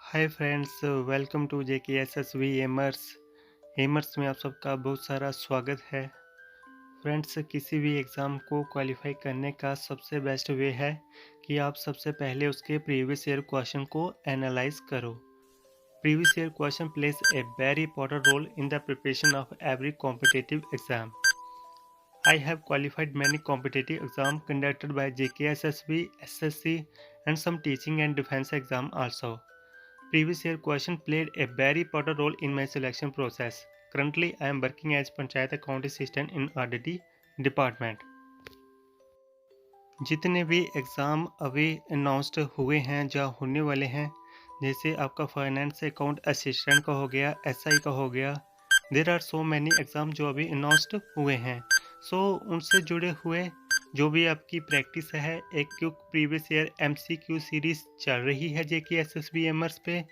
Hi friends, welcome to JKSSV Aimers. Aimers में आप सबका बहुत सारा स्वागत है। फ्रेंड्स, किसी भी एग्ज़ाम को क्वालिफाई करने का सबसे बेस्ट वे है कि आप सबसे पहले उसके प्रीवियस ईयर क्वेश्चन को एनालाइज करो। Previous year question place a very important role in the preparation of every competitive exam. I have qualified many competitive exams conducted by JKSSB, SSC, and some teaching and defense exam also. Previous year question played a very important role in my selection process. Currently, I am working as Panchayat Account Assistant in RDD department. जितने भी exam अभी announced हुए हैं या होने वाले हैं, जैसे आपका फाइनेंस अकाउंट असिस्टेंट का हो गया, एसआई का हो गया, there are so many exam जो अभी अनाउंस्ड हुए हैं। उनसे जुड़े हुए जो भी आपकी प्रैक्टिस है, एक quick previous year MCQ series चल रही है JKSSB एमर्स पे।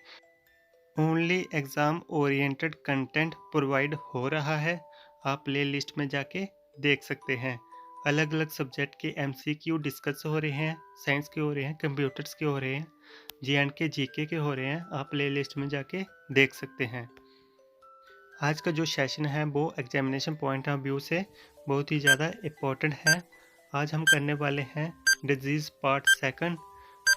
Only exam oriented content provide हो रहा है। आप प्ले लिस्ट में जाके देख सकते हैं। अलग अलग सब्जेक्ट के MCQ डिस्कस हो रहे हैं, साइंस के हो रहे हैं, कंप्यूटर्स के हो रहे हैं, JNK GK के हो रहे हैं। आप प्ले लिस्ट में जाके देख सकते हैं। आज का जो सेशन है वो एग्जामिनेशन पॉइंट ऑफ व्यू से बहुत ही ज़्यादा इम्पोर्टेंट है। आज हम करने वाले हैं disease part second.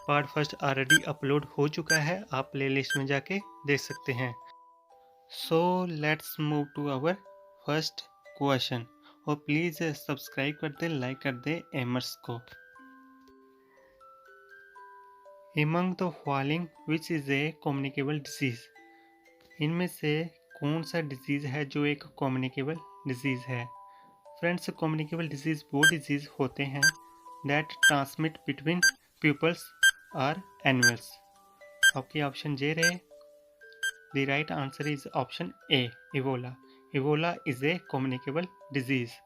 Part first already upload हो चुका है, आप प्ले लिस्ट में जाके देख सकते हैं। So let's move to our first question. और प्लीज़ सब्सक्राइब कर दें, लाइक कर दें एमर्स को। Among the following which is a communicable disease. इनमें से कौन सा डिजीज़ है जो एक कम्युनिकेबल डिजीज़ है? फ्रेंड्स, कम्युनिकेबल डिजीज़ वो डिजीज़ होते हैं दैट ट्रांसमिट बिटवीन पीपल्स और एनिमल्स। आपके ऑप्शन जे रहे। The right answer is option A, Ebola. Ebola is a communicable disease.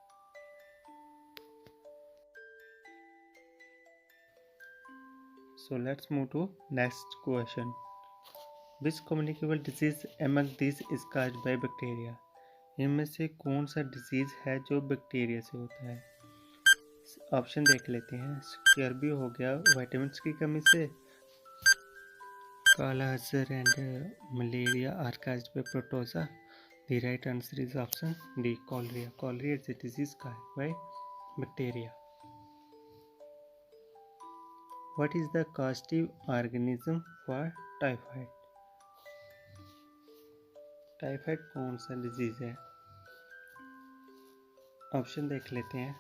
So let's move to next question. Which communicable disease among these is caused by bacteria? इनमें से कौन सा disease है जो बैक्टीरिया से होता है? ऑप्शन देख लेते हैं। स्कर्वी हो गया विटामिन की कमी से, kala azar and malaria are caused by protozoa. The right answer is option D, cholera. Cholera is a disease caused by bacteria. What is the causative organism for typhoid? Typhoid कौन सा डिजीज है? Option देख लेते हैं।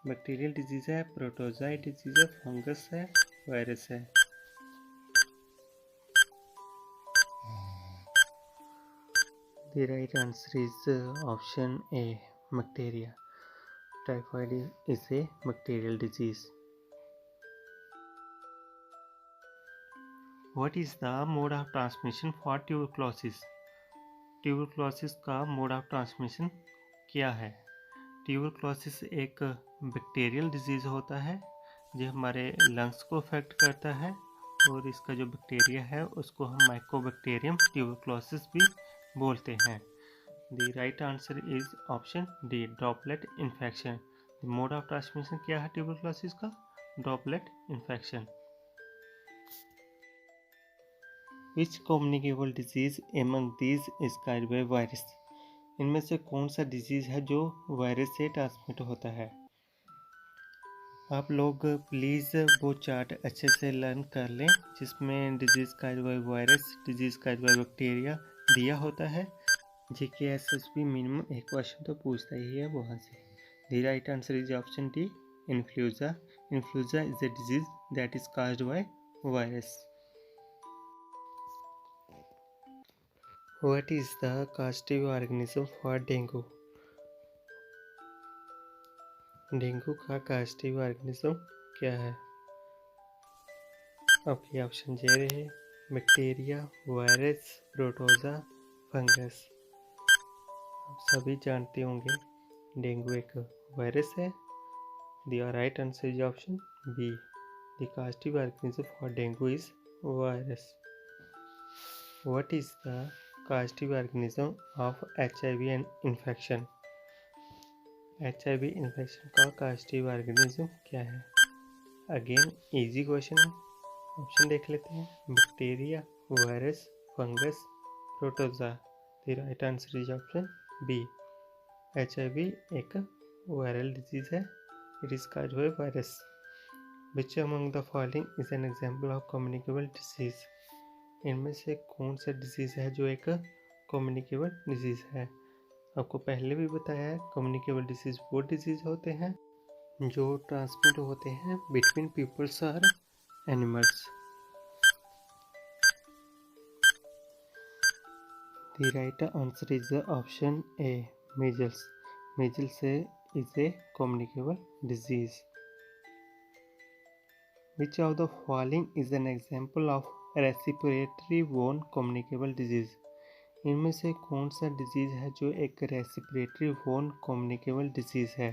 Bacterial disease है, protozoa disease है, fungus है, virus है। The right answer is option A, bacteria. Typhoid is a bacterial disease. What is the mode of transmission for tuberculosis? Tuberculosis का मोड ऑफ ट्रांसमिशन क्या है? ट्यूबरक्लोसिस एक bacterial disease होता है जो हमारे लंग्स को अफेक्ट करता है, और इसका जो बैक्टीरिया है उसको हम माइकोबैक्टीरियम ट्यूबरक्लोसिस भी बोलते हैं। The right answer is option D, droplet infection. Mode of transmission क्या है ट्यूबरक्लोसिस का? Droplet infection. Which communicable disease among these is caused by virus? इनमें से कौन सा डिजीज है जो वायरस से ट्रांसमिट होता है? आप लोग प्लीज़ वो चार्ट अच्छे से लर्न कर लें जिसमें disease caused by virus, disease caused by bacteria दिया होता है। JKSSB मिनिमम एक क्वेश्चन तो पूछता ही है वहाँ से। The right answer is option D, influenza. Influenza is a disease that is caused by virus. What is the causative organism for dengue? Dengue का causative organism क्या है? आपके ऑप्शन जे रहे। Bacteria, virus, protozoa, fungus. आप सभी जानते होंगे डेंगू एक वायरस है। The right answer is option B, the causative organism for dengue is virus. What is the causative organism of HIV and infection? HIV infection का causative organism क्या है? Again easy question है। Option देख लेते हैं। Bacteria, virus, fungus, protozoa. The right answer is option B. HIV एक viral disease है, it is cause by virus. Which among the following is an example of communicable disease. इनमें से कौन सा डिजीज है जो एक कम्युनिकेबल डिजीज है। आपको पहले भी बताया है, कम्युनिकेबल डिजीज वो डिजीज होते हैं जो ट्रांसमिट होते हैं बिटवीन पीपल्स और animals. The right answer is option A, measles. Measles is a communicable disease. Which of the following is an example of respiratory borne communicable disease? इनमें से कौन सा डिजीज है जो एक रेस्पिरेटरी बोन कम्युनिकेबल डिजीज है।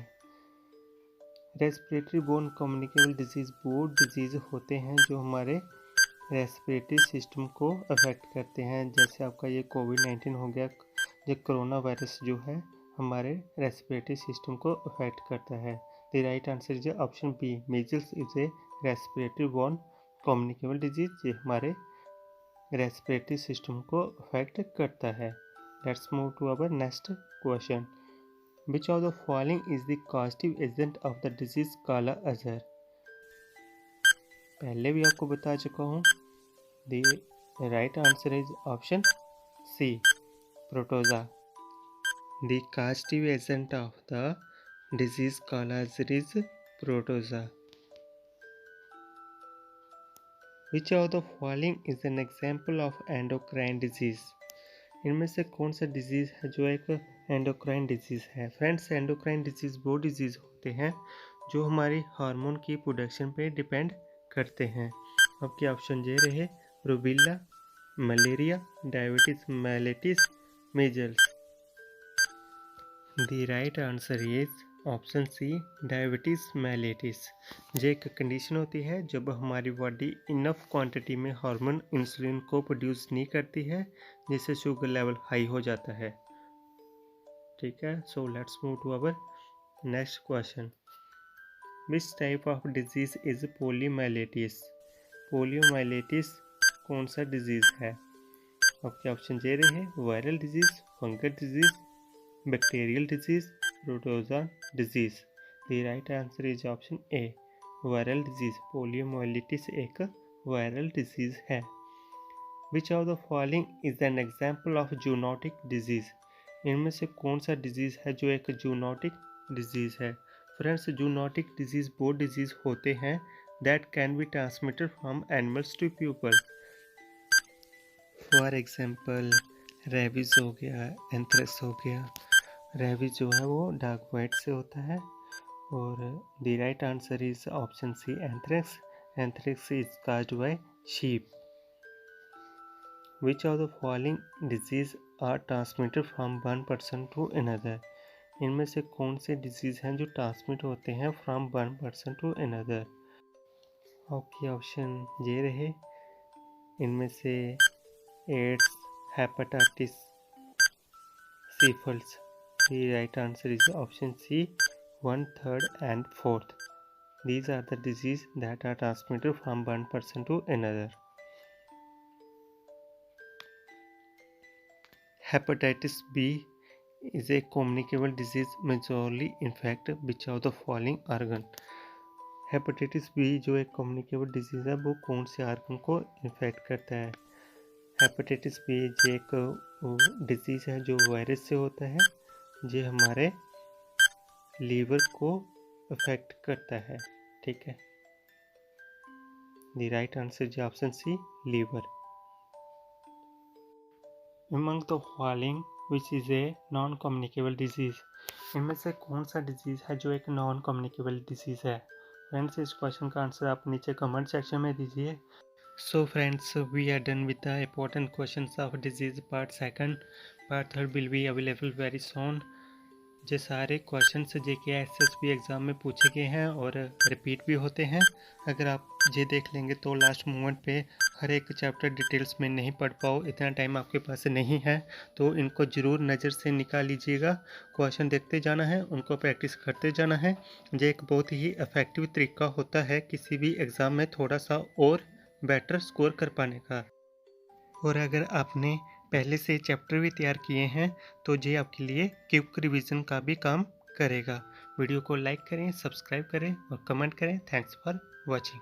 Respiratory borne communicable disease वो disease होते हैं जो हमारे रेस्पिरेटरी सिस्टम को अफेक्ट करते हैं। जैसे आपका ये कोविड-19 हो गया, ये कोरोना वायरस जो है हमारे रेस्पिरेटरी सिस्टम को अफेक्ट करता है। The right answer is option B, measles is a respiratory borne communicable disease. ये हमारे रेस्पिरेटरी सिस्टम को अफेक्ट करता है। Let's move to our next question. Which of the following is the causative agent of the disease kala azar. पहले भी आपको बता चुका हूँ। The right answer is option C, protozoa. The causative agent of the disease kala azar is protozoa. Which of the following is an example of endocrine disease? इनमें से कौन सा डिजीज है जो एक एंडोक्राइन डिजीज है। फ्रेंड्स, एंडोक्राइन डिजीज वो disease होते हैं जो हमारी हार्मोन की प्रोडक्शन पे डिपेंड करते हैं। आपके ऑप्शन ये रहे, rubella, malaria, diabetes mellitus, measles. The right answer is option C, diabetes mellitus. ये एक कंडीशन होती है जब हमारी बॉडी इनफ क्वांटिटी में हार्मोन इंसुलिन को प्रोड्यूस नहीं करती है, जिससे शुगर लेवल हाई हो जाता है। ठीक है, so let's move to our next question. Which type of disease is poliomyelitis. Poliomyelitis कौन सा डिजीज है। आपके ऑप्शन ये रहे, viral disease, fungal disease, bacterial disease, protozoa disease. The right answer is option A, viral disease. Poliomyelitis एक viral disease है। Which of the following is an example of zoonotic disease. इनमें से कौन सा डिजीज है जो एक जूनोटिक डिजीज है। फ्रेंड्स, जूनोटिक डिजीज वो डिजीज होते हैं that can be transmitted from animals to people. For example, rabies हो गया, एंथ्रेक्स हो गया। रेबीज जो है वो डार्क वाइट से होता है। और the right answer is option C, anthrax. Anthrax is caused by sheep. Which of the following disease are transmitted from one person to another? इनमें से कौन से डिजीज हैं जो ट्रांसमिट होते हैं from one person to another. आपके option ये रहे, इनमें से AIDS, hepatitis, syphilis. The right answer is option C, 1, 3rd and 4th. These are the diseases that are transmitted from one person to another. Hepatitis B is a communicable disease majorly infect which of the following organ? Hepatitis B जो एक communicable disease है वो कौन से organ को infect करता है। Hepatitis B एक disease है जो वायरस से होता है, ये हमारे लीवर को अफेक्ट करता है। ठीक है, the right answer is option C, liver. Among the following which is a non communicable disease. इनमें से कौन सा डिजीज है जो एक नॉन कम्युनिकेबल डिजीज है। फ्रेंड्स, इस क्वेश्चन का आंसर आप नीचे कमेंट सेक्शन में दीजिए। So friends, we are done with the important questions of disease part 2. Part 3 will be available very soon. ये सारे क्वेश्चन JK SSB एग्ज़ाम में पूछे गए हैं और रिपीट भी होते हैं। अगर आप ये देख लेंगे तो लास्ट मोमेंट पे हर एक चैप्टर डिटेल्स में नहीं पढ़ पाओ, इतना टाइम आपके पास नहीं है, तो इनको ज़रूर नज़र से निकाल लीजिएगा। क्वेश्चन देखते जाना है, उनको प्रैक्टिस करते जाना है। ये एक बहुत ही इफ़ेक्टिव तरीका होता है किसी भी एग्ज़ाम में थोड़ा सा और बेटर स्कोर कर पाने का। और अगर आपने पहले से चैप्टर भी तैयार किए हैं तो ये आपके लिए क्विक रिवीजन का भी काम करेगा। वीडियो को लाइक करें, सब्सक्राइब करें और कमेंट करें। Thanks for watching.